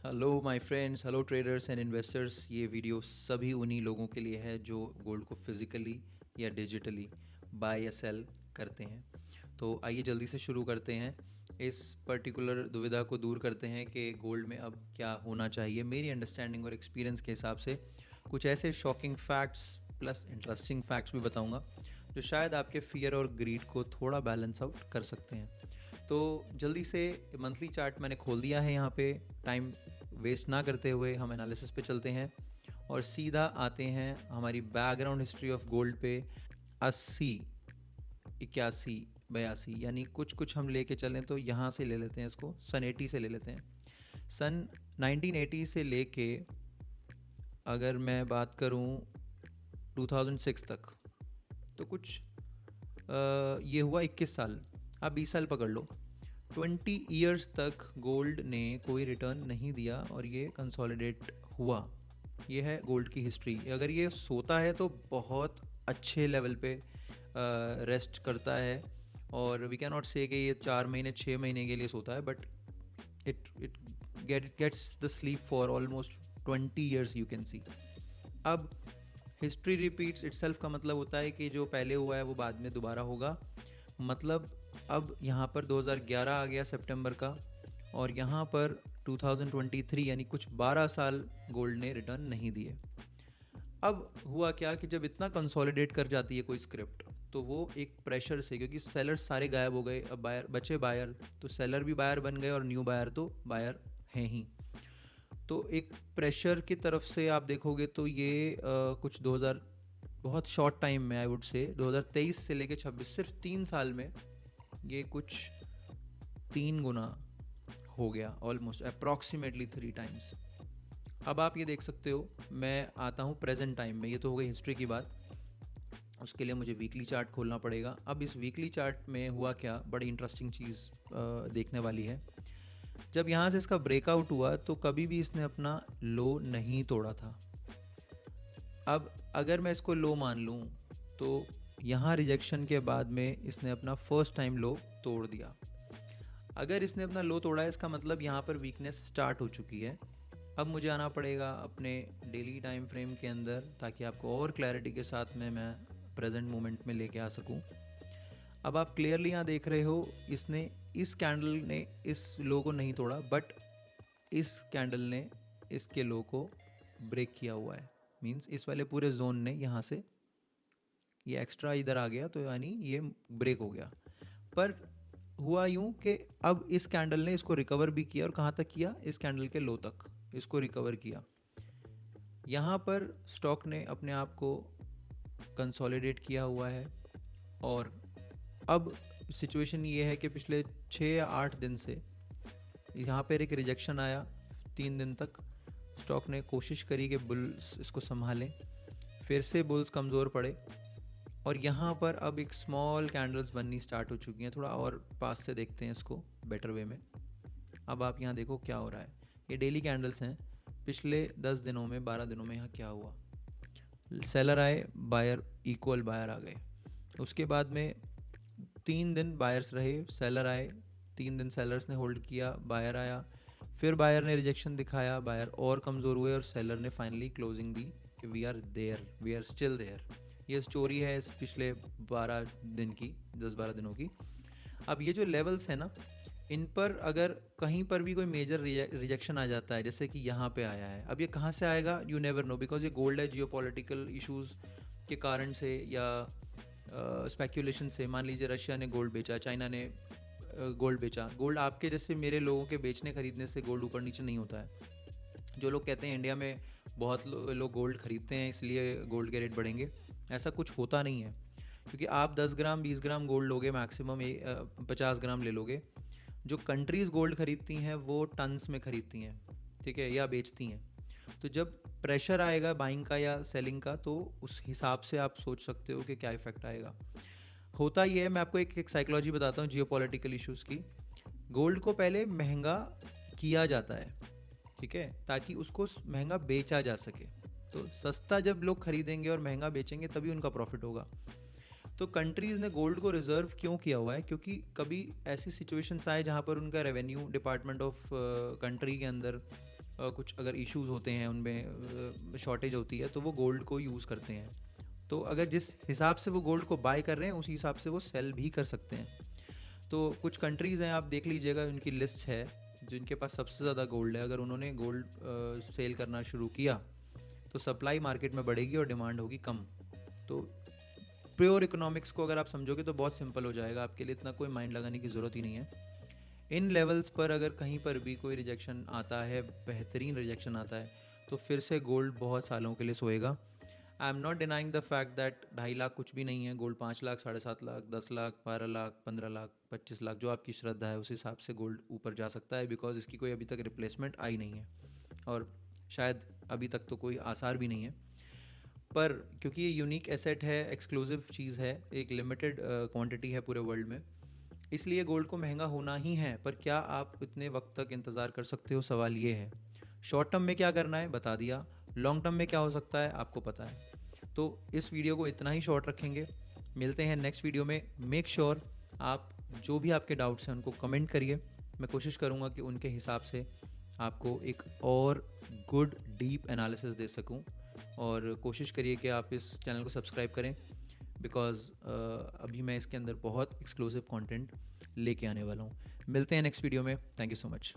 Hello my friends, hello traders and investors. ये video सभी उन्हीं लोगों के लिए है जो गोल्ड को फिज़िकली या डिजिटली बाय या सेल करते हैं। तो आइए जल्दी से शुरू करते हैं। इस पर्टिकुलर दुविधा को दूर करते हैं कि गोल्ड में अब क्या होना चाहिए। मेरी अंडरस्टैंडिंग और एक्सपीरियंस के हिसाब से कुछ ऐसे shocking facts plus interesting facts भी बताऊंगा जो शायद आपके फियर और ग्रीड को थोड़ा बैलेंस आउट कर सकते हैं। तो जल्दी से मंथली चार्ट मैंने खोल दिया है। यहाँ पे टाइम वेस्ट ना करते हुए हम एनालिसिस पे चलते हैं और सीधा आते हैं हमारी बैकग्राउंड हिस्ट्री ऑफ गोल्ड पे। 80, 81, 82 यानी कुछ कुछ हम लेके चलें तो यहाँ से ले लेते हैं, इसको सन 80 से ले लेते हैं। सन 1980 से लेके अगर मैं बात करूँ 2006 तक, तो कुछ ये हुआ 21 साल। आप 20 साल पकड़ लो। 20 ईयर्स तक गोल्ड ने कोई रिटर्न नहीं दिया और ये कंसोलिडेट हुआ। ये है गोल्ड की हिस्ट्री। अगर ये सोता है तो बहुत अच्छे लेवल पे रेस्ट करता है, और वी कैन नॉट से कि ये 4 महीने 6 महीने के लिए सोता है, but it gets the sleep for almost 20 years, you can see. अब हिस्ट्री रिपीट्स इटसेल्फ का मतलब होता है कि जो पहले हुआ है वो बाद में दोबारा होगा। मतलब अब यहाँ पर 2011 आ गया सितंबर का, और यहाँ पर 2023 यानी कुछ 12 साल गोल्ड ने रिटर्न नहीं दिए। अब हुआ क्या कि जब इतना कंसोलिडेट कर जाती है कोई स्क्रिप्ट, तो वो एक प्रेशर से, क्योंकि सेलर्स सारे गायब हो गए, अब बायर बचे बायर, तो सेलर भी बायर बन गए और न्यू बायर तो बायर हैं ही। तो एक प्रेशर की तरफ से आप देखोगे तो ये कुछ 2000 बहुत शॉर्ट टाइम में, आई वुड से 2023 से लेके 26, सिर्फ 3 साल में ये कुछ 3 गुना हो गया, ऑलमोस्ट अप्रॉक्सीमेटली 3 टाइम्स। अब आप ये देख सकते हो, मैं आता हूँ प्रेजेंट टाइम में। ये तो हो गई हिस्ट्री की बात, उसके लिए मुझे वीकली चार्ट खोलना पड़ेगा। अब इस वीकली चार्ट में हुआ क्या, बड़ी इंटरेस्टिंग चीज़ देखने वाली है। जब यहाँ से इसका ब्रेकआउट हुआ तो कभी भी इसने अपना लो नहीं तोड़ा था। अब अगर मैं इसको लो मान लूँ तो यहाँ रिजेक्शन के बाद में इसने अपना फर्स्ट टाइम लो तोड़ दिया। अगर इसने अपना लो तोड़ा है, इसका मतलब यहाँ पर वीकनेस स्टार्ट हो चुकी है। अब मुझे आना पड़ेगा अपने डेली टाइम फ्रेम के अंदर, ताकि आपको और क्लैरिटी के साथ में मैं प्रेजेंट मोमेंट में लेके आ सकूँ। अब आप क्लियरली यहाँ देख रहे हो, इसने इस कैंडल ने इस लो को नहीं तोड़ा, बट इस कैंडल ने इसके लो को ब्रेक किया हुआ है। मींस इस वाले पूरे जोन ने यहाँ से ये एक्स्ट्रा इधर आ गया, तो यानी ये ब्रेक हो गया। पर हुआ यूं कि अब इस कैंडल ने इसको रिकवर भी किया, और कहाँ तक किया, इस कैंडल के लो तक इसको रिकवर किया। यहाँ पर स्टॉक ने अपने आप को कंसोलिडेट किया हुआ है, और अब सिचुएशन ये है कि पिछले 6 या 8 दिन से यहाँ पर एक रिजेक्शन आया। 3 दिन तक स्टॉक ने कोशिश करी कि बुल्स इसको संभालें, फिर से बुल्स कमज़ोर पड़े, और यहाँ पर अब एक स्मॉल कैंडल्स बननी स्टार्ट हो चुकी हैं। थोड़ा और पास से देखते हैं इसको बेटर वे में। अब आप यहाँ देखो क्या हो रहा है। ये डेली कैंडल्स हैं। पिछले 10 दिनों में, 12 दिनों में यहाँ क्या हुआ, सेलर आए, बायर इक्वल बायर आ गए। उसके बाद में 3 दिन बायर्स रहे, सेलर आए, 3 दिन सेलर्स ने होल्ड किया, बायर आया, फिर बायर ने रिजेक्शन दिखाया, बायर और कमज़ोर हुए, और सेलर ने फाइनली क्लोजिंग दी कि we are there, we are still there. ये स्टोरी है इस पिछले 12 दिन की, 10-12 दिनों की। अब ये जो लेवल्स हैं ना, इन पर अगर कहीं पर भी कोई मेजर रिजेक्शन आ जाता है, जैसे कि यहाँ पे आया है, अब ये कहाँ से आएगा यू नेवर नो, बिकॉज ये गोल्ड है। जियोपॉलिटिकल इश्यूज़ के कारण से या स्पेक्यूलेशन से, मान लीजिए रशिया ने गोल्ड बेचा, चाइना ने गोल्ड बेचा। गोल्ड आपके जैसे मेरे लोगों के बेचने खरीदने से गोल्ड ऊपर नीचे नहीं होता है। जो लोग कहते हैं इंडिया में बहुत लोग गोल्ड खरीदते हैं इसलिए गोल्ड के रेट बढ़ेंगे, ऐसा कुछ होता नहीं है। क्योंकि आप 10 ग्राम 20 ग्राम गोल्ड लोगे, मैक्सिमम 50 ग्राम ले लोगे। जो कंट्रीज़ गोल्ड खरीदती हैं वो टन्स में खरीदती हैं, ठीक है, या बेचती हैं। तो जब प्रेशर आएगा बाइंग का या सेलिंग का, तो उस हिसाब से आप सोच सकते हो कि क्या इफ़ेक्ट आएगा। होता ये है, मैं आपको एक साइकोलॉजी बताता हूँ जियोपॉलिटिकल इश्यूज़ की। गोल्ड को पहले महंगा किया जाता है, ठीक है, ताकि उसको महंगा बेचा जा सके। तो सस्ता जब लोग खरीदेंगे और महंगा बेचेंगे तभी उनका प्रॉफिट होगा। तो कंट्रीज़ ने गोल्ड को रिजर्व क्यों किया हुआ है, क्योंकि कभी ऐसी सिचुएशंस आए जहाँ पर उनका रेवेन्यू डिपार्टमेंट ऑफ कंट्री के अंदर कुछ अगर इश्यूज होते हैं उनमें शॉर्टेज होती है तो वो गोल्ड को यूज़ करते हैं। तो अगर जिस हिसाब से वो गोल्ड को बाय कर रहे हैं उसी हिसाब से वो सेल भी कर सकते हैं। तो कुछ कंट्रीज़ हैं, आप देख लीजिएगा, उनकी लिस्ट है जिनके पास सबसे ज़्यादा गोल्ड है। अगर उन्होंने गोल्ड सेल करना शुरू किया तो सप्लाई मार्केट में बढ़ेगी और डिमांड होगी कम। तो प्योर इकोनॉमिक्स को अगर आप समझोगे तो बहुत सिंपल हो जाएगा आपके लिए, इतना कोई माइंड लगाने की ज़रूरत ही नहीं है। इन लेवल्स पर अगर कहीं पर भी कोई रिजेक्शन आता है, बेहतरीन रिजेक्शन आता है, तो फिर से गोल्ड बहुत सालों के लिए सोएगा। I am not denying the fact that 2.5 lakh कुछ भी नहीं है। गोल्ड 5 लाख, 7.5 लाख, 10 लाख, 12 लाख, 15 लाख, 25 लाख, जो आपकी श्रद्धा है उस हिसाब से गोल्ड ऊपर जा सकता है, बिकॉज इसकी कोई अभी तक रिप्लेसमेंट आई नहीं है और शायद अभी तक तो कोई आसार भी नहीं है। पर क्योंकि ये यूनिक एसेट है, एक्सक्लूसिव चीज़ है, एक लिमिटेड क्वांटिटी है पूरे वर्ल्ड में, इसलिए गोल्ड को महंगा होना ही है। पर क्या आप इतने वक्त तक इंतज़ार कर सकते हो, सवाल ये है। शॉर्ट टर्म में क्या करना है बता दिया, लॉन्ग टर्म में क्या हो सकता है आपको पता है। तो इस वीडियो को इतना ही शॉर्ट रखेंगे, मिलते हैं नेक्स्ट वीडियो में। मेक श्योर आप जो भी आपके डाउट्स हैं उनको कमेंट करिए, मैं कोशिश करूँगा कि उनके हिसाब से आपको एक और गुड डीप एनालिसिस दे सकूँ। और कोशिश करिए कि आप इस चैनल को सब्सक्राइब करें, बिकॉज़ अभी मैं इसके अंदर बहुत एक्सक्लूसिव कंटेंट लेके आने वाला हूँ। मिलते हैं नेक्स्ट वीडियो में, थैंक यू सो मच।